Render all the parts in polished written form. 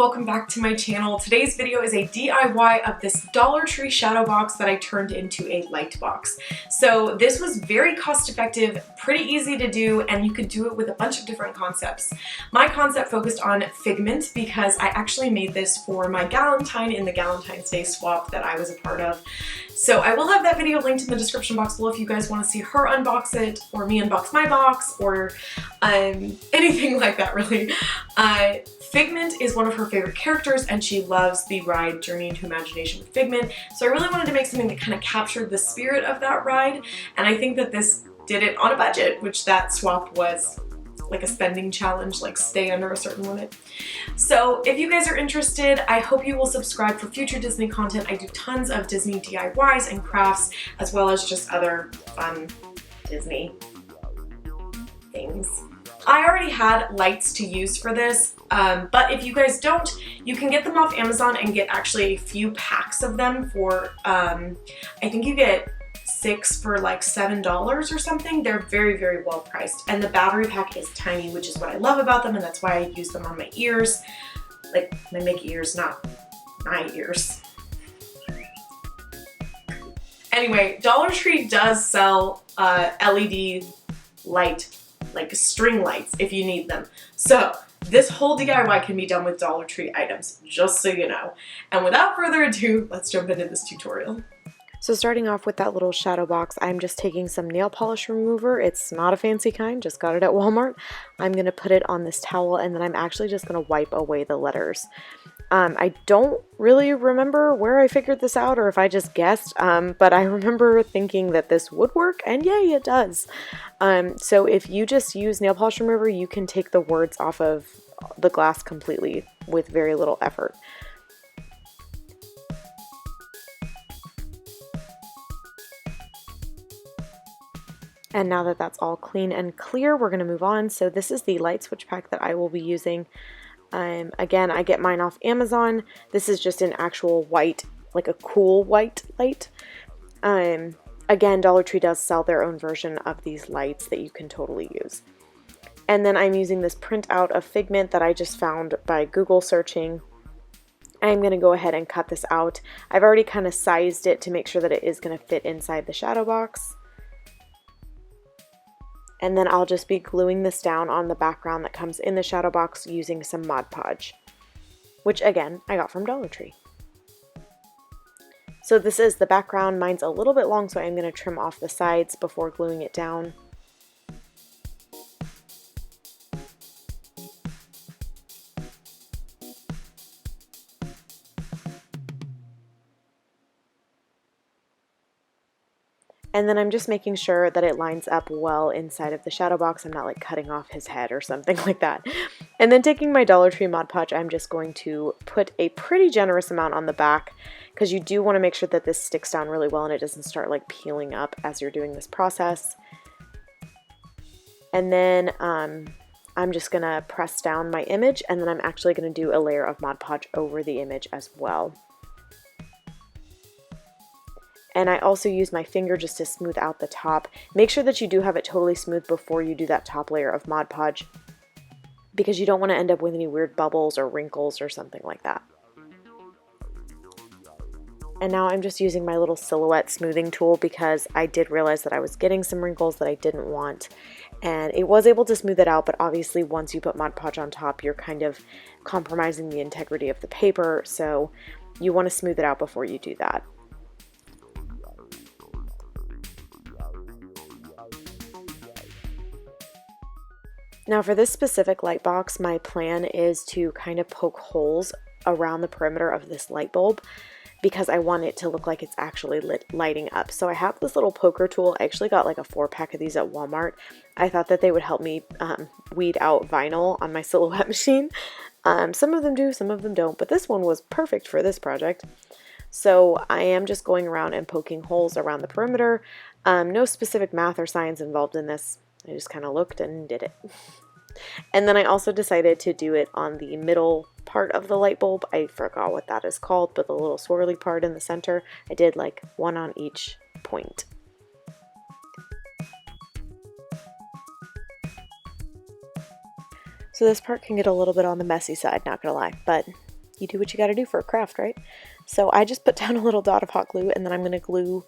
welcome back to my channel. Today's video is a DIY of this Dollar Tree shadow box that I turned into a light box. So this was very cost effective, pretty easy to do, and you could do it with a bunch of different concepts. My concept focused on Figment because I actually made this for my Galentine in the Galentine's Day swap that I was a part of. So I will have that video linked in the description box below if you guys want to see her unbox it, or me unbox my box, or anything like that really. Figment is one of her favorite characters and she loves the ride Journey into Imagination with Figment. So I really wanted to make something that kind of captured the spirit of that ride, and I think that this did it on a budget, which that swap was like a spending challenge, like stay under a certain limit. So if you guys are interested, I hope you will subscribe for future Disney content. I do tons of Disney DIYs and crafts, as well as just other fun Disney things. I already had lights to use for this, but if you guys don't, you can get them off Amazon and get actually a few packs of them for, I think you get 6 for like $7 or something. They're very, very well priced, and the battery pack is tiny, which is what I love about them, and that's why I use them on my ears, like my Mickey ears, not my ears. Anyway, Dollar Tree does sell LED light, like string lights, if you need them. So this whole DIY can be done with Dollar Tree items, just so you know. And without further ado, let's jump into this tutorial. So starting off with that little shadow box, I'm just taking some nail polish remover. It's not a fancy kind, just got it at Walmart. I'm going to put it on this towel, and then I'm actually just going to wipe away the letters. I don't really remember where I figured this out or if I just guessed, but I remember thinking that this would work, and yay, it does. So if you just use nail polish remover, you can take the words off of the glass completely with very little effort. And now that that's all clean and clear, we're going to move on. So this is the light switch pack that I will be using. Again, I get mine off Amazon. This is just an actual white, like a cool white light. Again, Dollar Tree does sell their own version of these lights that you can totally use. And then I'm using this printout of Figment that I just found by Google searching. I'm going to go ahead and cut this out. I've already kind of sized it to make sure that it is going to fit inside the shadow box. And then I'll just be gluing this down on the background that comes in the shadow box using some Mod Podge, which again, I got from Dollar Tree. So this is the background. Mine's a little bit long, so I'm going to trim off the sides before gluing it down. And then I'm just making sure that it lines up well inside of the shadow box. I'm not like cutting off his head or something like that. And then taking my Dollar Tree Mod Podge, I'm just going to put a pretty generous amount on the back, because you do want to make sure that this sticks down really well and it doesn't start like peeling up as you're doing this process. And then I'm just going to press down my image, and then I'm actually going to do a layer of Mod Podge over the image as well. And I also use my finger just to smooth out the top. Make sure that you do have it totally smooth before you do that top layer of Mod Podge, because you don't want to end up with any weird bubbles or wrinkles or something like that. And now I'm just using my little silhouette smoothing tool, because I did realize that I was getting some wrinkles that I didn't want. And it was able to smooth it out, but obviously once you put Mod Podge on top, you're kind of compromising the integrity of the paper, so you want to smooth it out before you do that. Now for this specific light box, my plan is to kind of poke holes around the perimeter of this light bulb, because I want it to look like it's actually lighting up. So I have this little poker tool. I actually got like a 4-pack of these at Walmart. I thought that they would help me weed out vinyl on my silhouette machine. Some of them do, some of them don't, but this one was perfect for this project. So I am just going around and poking holes around the perimeter. No specific math or science involved in this. I just kind of looked and did it. And then I also decided to do it on the middle part of the light bulb. I forgot what that is called, but the little swirly part in the center, I did like one on each point. So this part can get a little bit on the messy side, not gonna lie, but you do what you gotta do for a craft, right? So I just put down a little dot of hot glue, and then I'm gonna glue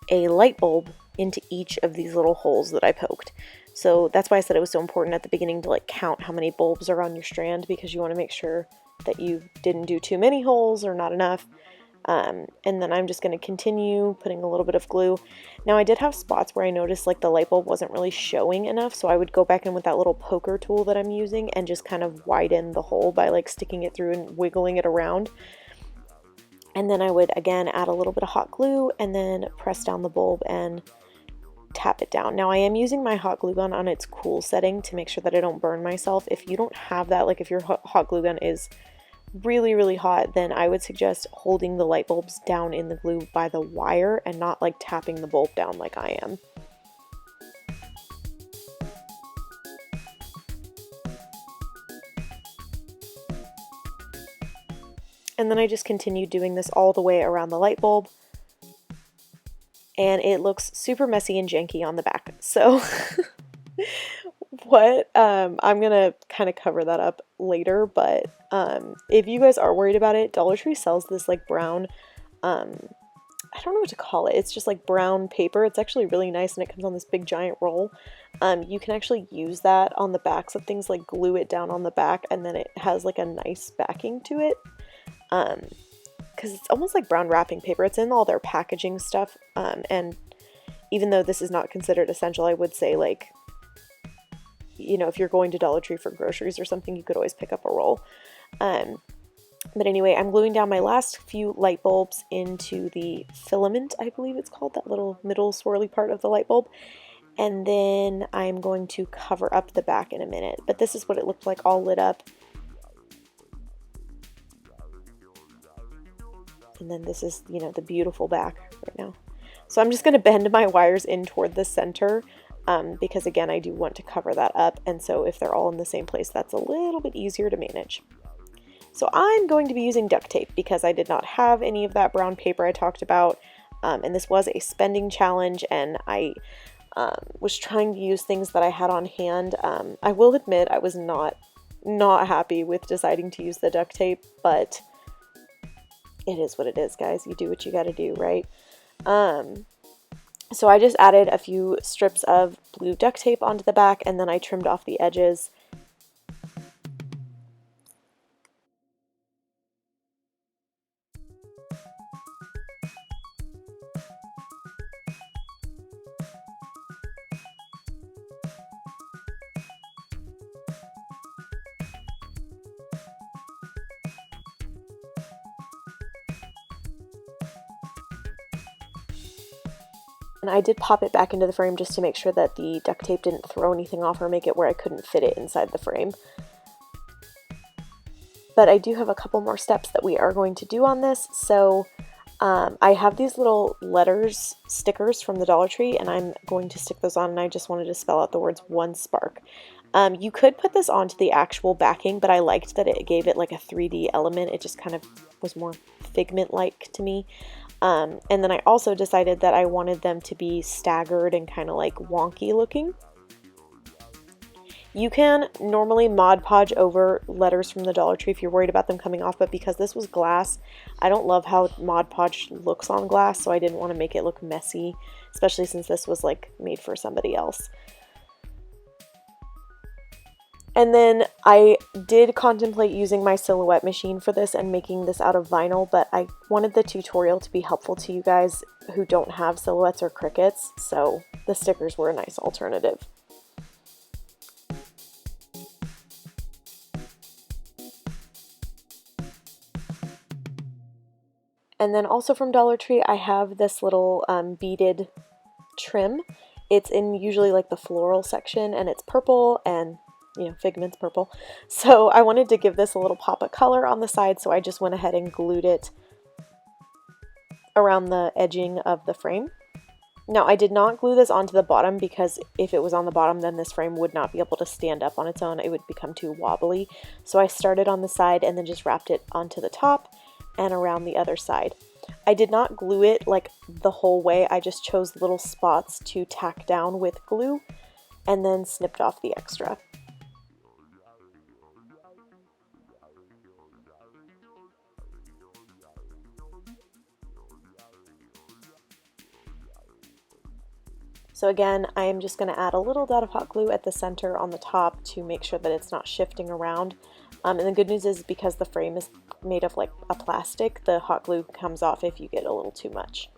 a light bulb into each of these little holes that I poked. So that's why I said it was so important at the beginning to like count how many bulbs are on your strand, because you want to make sure that you didn't do too many holes or not enough. And then I'm just going to continue putting a little bit of glue. Now I did have spots where I noticed like the light bulb wasn't really showing enough, so I would go back in with that little poker tool that I'm using and just kind of widen the hole by like sticking it through and wiggling it around. And then I would again add a little bit of hot glue and then press down the bulb and tap it down. Now I am using my hot glue gun on its cool setting to make sure that I don't burn myself. If you don't have that, like if your hot glue gun is really hot, then I would suggest holding the light bulbs down in the glue by the wire and not like tapping the bulb down like I am. And then I just continued doing this all the way around the light bulb, and it looks super messy and janky on the back. So I'm gonna kind of cover that up later, but if you guys are worried about it, Dollar Tree sells this like brown, I don't know what to call it. It's just like brown paper. It's actually really nice, and it comes on this big giant roll. You can actually use that on the backs of things, like glue it down on the back, and then it has like a nice backing to it. Because it's almost like brown wrapping paper. It's in all their packaging stuff, and even though this is not considered essential, I would say, like, you know, if you're going to Dollar Tree for groceries or something, you could always pick up a roll. But anyway, I'm gluing down my last few light bulbs into the filament, I believe it's called, that little middle swirly part of the light bulb. And then I'm going to cover up the back in a minute. But this is what it looked like all lit up. And then this is, you know, the beautiful back right now. So I'm just going to bend my wires in toward the center, because again, I do want to cover that up. And so if they're all in the same place, that's a little bit easier to manage. So I'm going to be using duct tape because I did not have any of that brown paper I talked about. And this was a spending challenge, and I was trying to use things that I had on hand. I will admit I was not happy with deciding to use the duct tape, but it is what it is, guys. You do what you got to do, right? So I just added a few strips of blue duct tape onto the back, and then I trimmed off the edges. And I did pop it back into the frame just to make sure that the duct tape didn't throw anything off or make it where I couldn't fit it inside the frame. But I do have a couple more steps that we are going to do on this. So I have these little letters, stickers from the Dollar Tree, and I'm going to stick those on, and I just wanted to spell out the words "One Spark." You could put this onto the actual backing, but I liked that it gave it like a 3D element. It just kind of was more Figment-like to me. And then I also decided that I wanted them to be staggered and kind of like wonky looking. You can normally Mod Podge over letters from the Dollar Tree if you're worried about them coming off, but because this was glass, I don't love how Mod Podge looks on glass, so I didn't want to make it look messy, especially since this was like made for somebody else. And then I did contemplate using my silhouette machine for this and making this out of vinyl, but I wanted the tutorial to be helpful to you guys who don't have silhouettes or Cricuts, so the stickers were a nice alternative. And then also from Dollar Tree, I have this little beaded trim. It's in usually like the floral section, and it's purple, and you know, Figment's purple. So I wanted to give this a little pop of color on the side, so I just went ahead and glued it around the edging of the frame. Now I did not glue this onto the bottom because if it was on the bottom, then this frame would not be able to stand up on its own. It would become too wobbly. So I started on the side and then just wrapped it onto the top and around the other side. I did not glue it like the whole way. I just chose little spots to tack down with glue and then snipped off the extra. So again, I am just going to add a little dot of hot glue at the center on the top to make sure that it's not shifting around. And the good news is because the frame is made of like a plastic, the hot glue comes off if you get a little too much.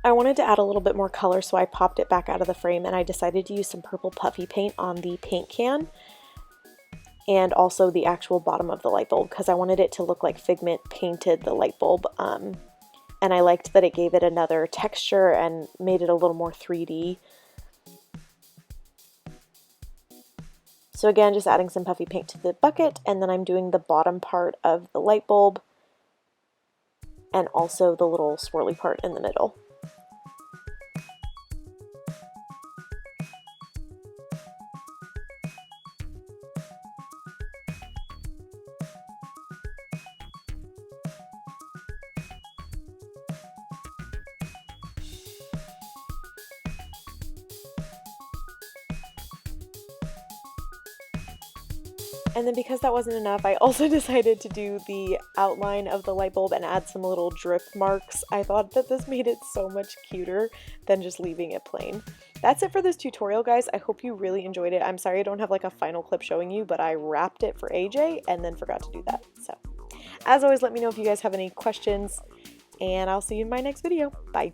I wanted to add a little bit more color, so I popped it back out of the frame, and I decided to use some purple puffy paint on the paint can and also the actual bottom of the light bulb because I wanted it to look like Figment painted the light bulb. And I liked that it gave it another texture and made it a little more 3D. So again, just adding some puffy paint to the bucket, and then I'm doing the bottom part of the light bulb and also the little swirly part in the middle. And then because that wasn't enough, I also decided to do the outline of the light bulb and add some little drip marks. I thought that this made it so much cuter than just leaving it plain. That's it for this tutorial, guys. I hope you really enjoyed it. I'm sorry I don't have like a final clip showing you, but I wrapped it for AJ and then forgot to do that. So as always, let me know if you guys have any questions, and I'll see you in my next video. Bye.